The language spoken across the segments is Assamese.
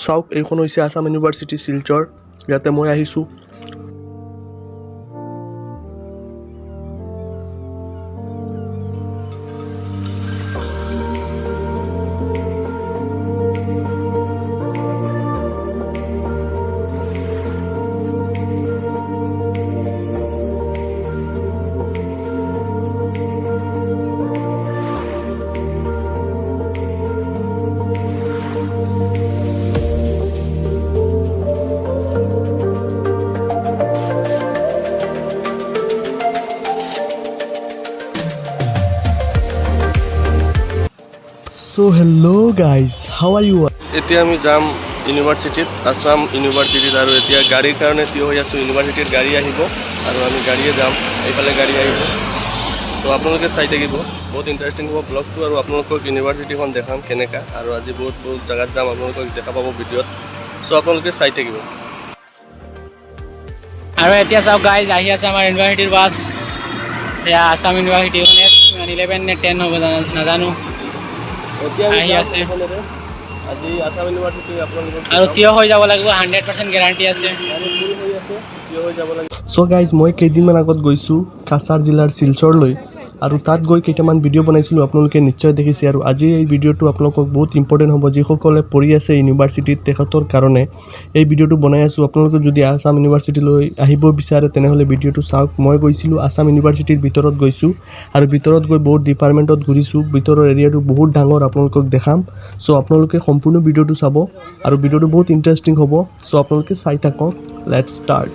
চাওক এইখন হৈছে আসাম ইউনিভাৰ্চিটি শিলচৰ ইয়াতে মই আহিছোঁ So hello guys, how are you? এতিয়া আমি যাম ইউনিভাৰ্চিটিত আসাম ইউনিভাৰ্চিটিত আৰু এতিয়া গাড়ীৰ কাৰণে থিয় হৈ আছোঁ ইউনিভাৰ্চিটিত গাড়ী আহিব আৰু আমি গাড়ীয়ে যাম এইফালে গাড়ী আহিব সো আপোনালোকে চাই থাকিব বহুত ইণ্টাৰেষ্টিং হ'ব ব্লগটো আৰু আপোনালোকক ইউনিভাৰ্চিটিখন দেখাম কেনেকা আৰু আজি বহুত জাগাত যাম আপোনালোকক দেখা পাব ভিডিঅ'ত সো আপোনালোকে চাই থাকিব আৰু এতিয়া চাওক গাইজ আহি আছে আমাৰ ইউনিভাৰ্চিটিৰ বাছ এয়া আসাম ইউনিভাৰ্চিটি 11 নে 10 হ'ব নাজানো আহি আছে আজি আসাম ইউনিভাৰ্চিটি আপোনালোকক আৰু থিয় হৈ যাব লাগিব 100% গ্যাৰান্টি আছে সো গাইজ মই কেইদিনমান আগত গৈছোঁ কাছাৰ জিলাৰ শিলচৰলৈ আৰু তাত গৈ কেইটামান ভিডিঅ' বনাইছিলোঁ আপোনালোকে নিশ্চয় দেখিছে আৰু আজি এই ভিডিঅ'টো আপোনালোকক বহুত ইম্পৰ্টেণ্ট হ'ব যিসকলে পঢ়ি আছে ইউনিভাৰ্চিটিত তেখেতৰ কাৰণে এই ভিডিঅ'টো বনাই আছোঁ আপোনালোকে যদি আসাম ইউনিভাৰ্চিটিলৈ আহিব বিচাৰে তেনেহ'লে ভিডিঅ'টো চাওক মই গৈছিলোঁ আসাম ইউনিভাৰ্চিটিৰ ভিতৰত গৈছোঁ আৰু ভিতৰত গৈ বহুত ডিপাৰ্টমেণ্টত ঘূৰিছোঁ ভিতৰৰ এৰিয়াটো বহুত ডাঙৰ আপোনালোকক দেখাম চ' আপোনালোকে সম্পূৰ্ণ ভিডিঅ'টো চাব আৰু ভিডিঅ'টো বহুত ইণ্টাৰেষ্টিং হ'ব চ' আপোনালোকে চাই থাকক লেটছ ষ্টাৰ্ট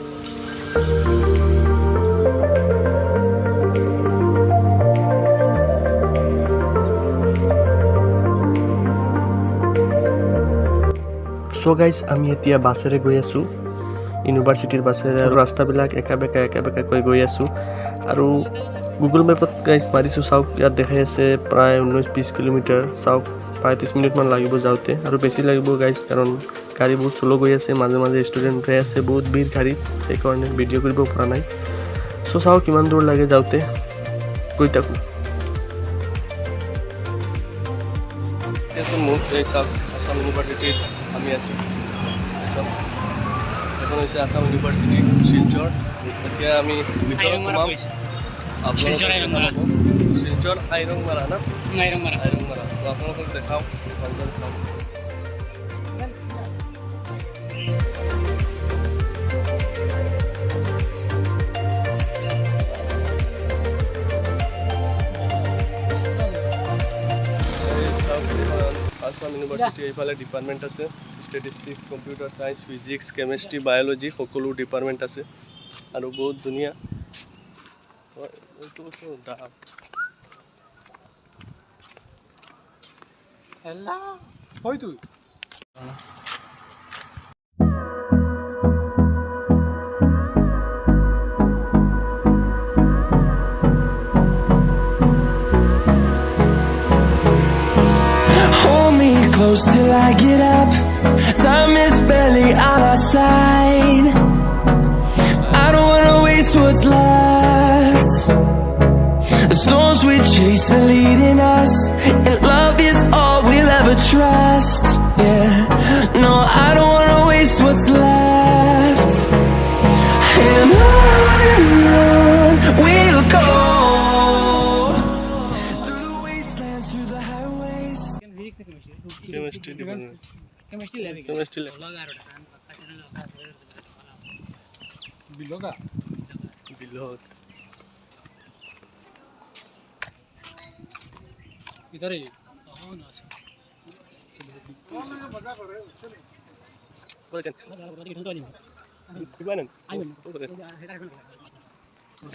সো গাইজ আমি এতিয়া বাছেৰে গৈ আছোঁ ইউনিভাৰ্চিটিৰ বাছেৰে আৰু ৰাস্তাবিলাক একা বেকাকৈ গৈ আছোঁ আৰু গুগল মেপত গাইজ মাৰিছোঁ চাওক ইয়াত দেখাই আছে প্ৰায় 19-20 কিলোমিটাৰ চাওক প্ৰায় 30 মিনিটমান লাগিব যাওঁতে আৰু বেছি লাগিব গাইজ কাৰণ গাড়ী বহুত চলো গৈ আছে মাজে মাজে ষ্টুডেণ্ট ৰৈ আছে বহুত ভিৰ গাড়ীত সেইকাৰণে ভিডিঅ' কৰিব পৰা নাই চ' চাওক কিমান দূৰ লাগে যাওঁতে গৈ থাকোঁ মোক এই চাওক আসাম ইউনিভাৰ্চিটিত আমি আছোঁ এখন হৈছে আসাম ইউনিভাৰ্চিটি শিলচৰ এতিয়া আমি শিলচৰ আইৰংমাৰা না আইৰংমাৰা চ' আপোনালোকক দেখাওঁ ভালদৰে চাওঁ আসাম ইউনিভাৰ্চিটি এইফালে ডিপাৰ্টমেণ্ট আছে statistics computer science physics chemistry biology সকলো ডিপাৰ্টমেণ্ট আছে আৰু বহুত ধুনীয়া হয়তো close till I get up. Time is barely on our side. I don't wanna waste what's left. The storms we chase are leading us, and love is all we'll ever trust. Yeah, no, I don't wanna waste what's left. And on we'll go. Through the wastelands, through the highways. Chemistry department chemistry lab बिलोगा इधर ही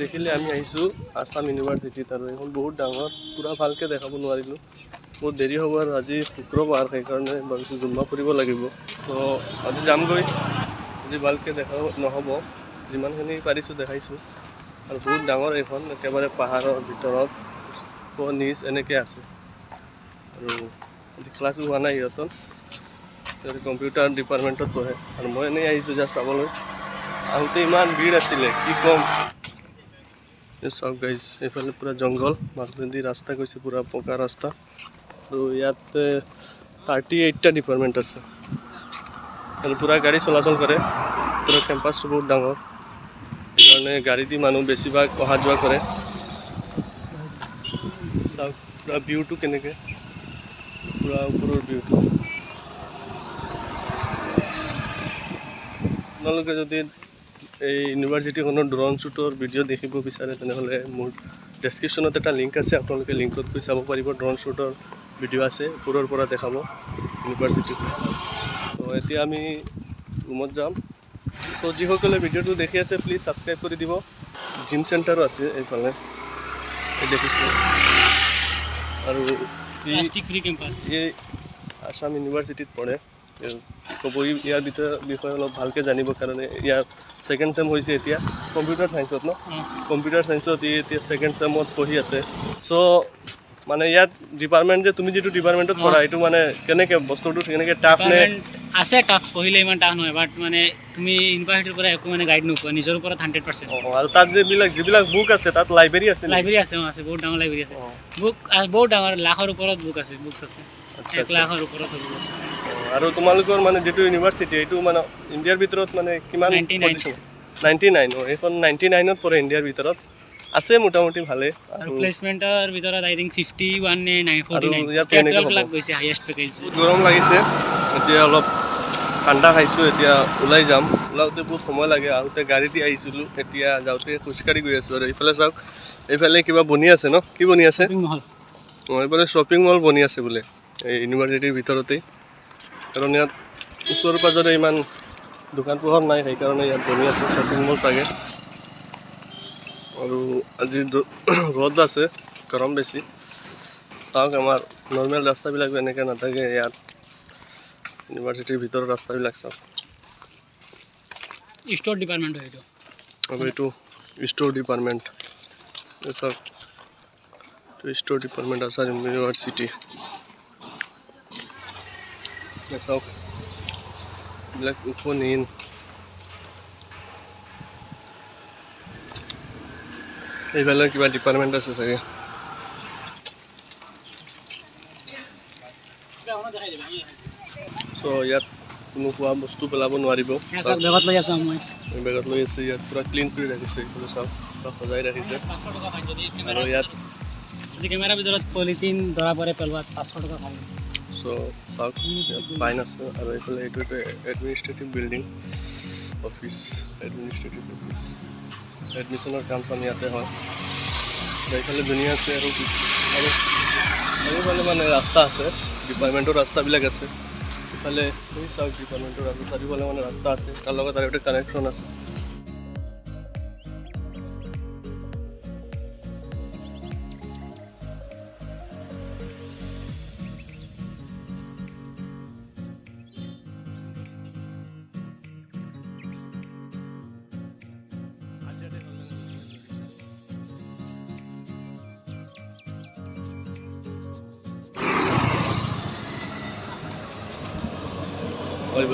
দেখিলে আমি আহিছোঁ আসাম ইউনিভাৰ্চিটিত আৰু এখন বহুত ডাঙৰ পুৰা ভালকৈ দেখাব নোৱাৰিলোঁ বহুত দেৰি হ'ব আৰু আজি শুক্ৰবাৰ সেইকাৰণে ভাবিছোঁ জুম্মা ফুৰিব লাগিব চ' আজি যামগৈ আজি ভালকৈ দেখাব নহ'ব যিমানখিনি পাৰিছোঁ দেখাইছোঁ আৰু বহুত ডাঙৰ এইখন একেবাৰে পাহাৰৰ ভিতৰত নিজ এনেকৈ আছে আৰু আজি ক্লাছো হোৱা নাই সিহঁতৰ কম্পিউটাৰ ডিপাৰ্টমেণ্টত পঢ়ে আৰু মই এনেই আহিছোঁ যা চাবলৈ আহোঁতে ইমান ভিৰ আছিলে কি ক'ম চাওক গাইজ এইফালে পুৰা জংঘল মাজেদি ৰাস্তা গৈছে পুৰা পকা ৰাস্তা আৰু ইয়াত 38টা ডিপাৰ্টমেণ্ট আছে আৰু পূৰা গাড়ী চলাচল কৰে পূৰা কেম্পাছটো বহুত ডাঙৰ সেইকাৰণে গাড়ী দি মানুহ বেছিভাগ অহা যোৱা কৰে চাওক পূৰা ভিউটো কেনেকৈ পূৰা ওপৰৰ ভিউটো আপোনালোকে যদি এই ইউনিভাৰ্চিটিখনৰ ড্ৰোন শ্বুটৰ ভিডিঅ' দেখিব বিচাৰে তেনেহ'লে মোৰ ডেছক্ৰিপশ্যনত এটা লিংক আছে আপোনালোকে লিংকত গৈ চাব পাৰিব ড্ৰোন শ্বুটৰ ভিডিঅ' আছে ওপৰৰ পৰা দেখাব ইউনিভাৰ্চিটিখন ত' এতিয়া আমি ৰুমত যাম চ' যিসকলে ভিডিঅ'টো দেখি আছে প্লিজ ছাবস্ক্ৰাইব কৰি দিব জিম চেণ্টাৰো আছে এইফালে দেখিছে আৰু প্লাষ্টিক ফ্ৰী কেম্পাছ এই আসাম ইউনিভাৰ্চিটিত পঢ়ে ক'ব ইয়াৰ বিষয়ে অলপ ভালকৈ জানিব কাৰণে ইয়াৰ ছেকেণ্ড চেম হৈছে এতিয়া কম্পিউটাৰ ছায়েন্সত ন কম্পিউটাৰ ছায়েন্সত এতিয়া ছেকেণ্ড চেমত পঢ়ি আছে চ' মানে ইয়াত ডিপাৰ্টমেণ্ট যে তুমি যিটো ডিপাৰ্টমেণ্টত পঢ়া এইটো মানে কেনেকৈ বস্তুটো কেনেকৈ টাফ নে আছে টাফ পঢ়িলে ইমান টাফ নহয় বাট মানে তুমি ইউনিভাৰ্চিটিৰ পৰা একো মানে গাইড নোপোৱা নিজৰ ওপৰত 100%। আৰু তাত যিবিলাক বুক আছে তাত লাইব্ৰেৰী আছে আছে বহুত ডাঙৰ লাইব্ৰেৰী আছে বুক বহুত ডাঙৰ লাখৰ ওপৰত বুকছ আছে 1 লাখৰ ওপৰত বুকছ আছে আৰু তোমালোকৰ মানে যিটো ইউনিভাৰ্চিটি এইটো মানে ইণ্ডিয়াৰ ভিতৰত মানে কিমান 99 এইখন 99ত পৰে ইণ্ডিয়াৰ ভিতৰত আছে মোটামুটি ভালে আৰু প্লেচমেণ্টৰ ভিতৰত আই থিংক 51 নে 949 12 লাখ গৈছে হাইয়েষ্ট পেকেজ গৰম লাগিছে এতিয়া অলপ ঠাণ্ডা খাইছোঁ এতিয়া ওলাই যাম ওলাওঁতে বহুত সময় লাগে আহোঁতে গাড়ী দি আহিছিলোঁ এতিয়া যাওঁতে খোজকাঢ়ি গৈ আছোঁ আৰু এইফালে চাওক এইফালে কিবা বনি আছে ন কি বনি আছে এইফালে শ্বপিং মল বনি আছে বোলে এই ইউনিভাৰ্চিটিৰ ভিতৰতেই কাৰণ ইয়াত ওচৰে পাঁজৰে ইমান দোকান পোহাৰ নাই সেইকাৰণে ইয়াত বনি আছে শ্বপিং মল চাগে আৰু আজি ৰ'দ আছে গৰম বেছি চাওক আমাৰ নৰ্মেল ৰাস্তাবিলাক এনেকৈ নাথাকে ইয়াত ইউনিভাৰ্চিটিৰ ভিতৰৰ ৰাস্তাবিলাক চাওক ষ্ট'ৰ ডিপাৰ্টমেণ্ট হয় এইটো আৰু এইটো ষ্ট'ৰ ডিপাৰ্টমেণ্ট চাওক ষ্ট'ৰ ডিপাৰ্টমেণ্ট আছাম ইউনিভাৰ্চিটি চাওক এইবিলাক ওপনীন এইফালে কিবা ডিপাৰ্টমেণ্ট আছে চাগে চ' ইয়াত কোনো খোৱা বস্তু পেলাব নোৱাৰিব বেগত লৈ আছোঁ মই বেগত লৈ আছে ইয়াত পূৰা ক্লিন কৰি ৰাখিছে এইফালে চাওক পূৰা সজাই ৰাখিছে আৰু ইয়াত যদি কেমেৰাৰ ভিতৰত পলিথিন ধৰা পৰে পেলোৱাত 500 টকা ফাইন চ' চাওক ইয়াত ফাইন আছে আৰু এইফালে এইটো এটা administrative building office administrative office এডমিশ্যনৰ কাম চাম ইয়াতে হয় এইফালে ধুনীয়া আছে আৰু চাৰিওফালে মানে ৰাস্তা আছে ডিপাৰ্টমেণ্টৰ ৰাস্তাবিলাক আছে ইফালে চাওক ডিপাৰ্টমেণ্টৰ ৰাস্তা চাৰিওফালে মানে ৰাস্তা আছে তাৰ লগত আৰু এটা কানেকশ্যন আছে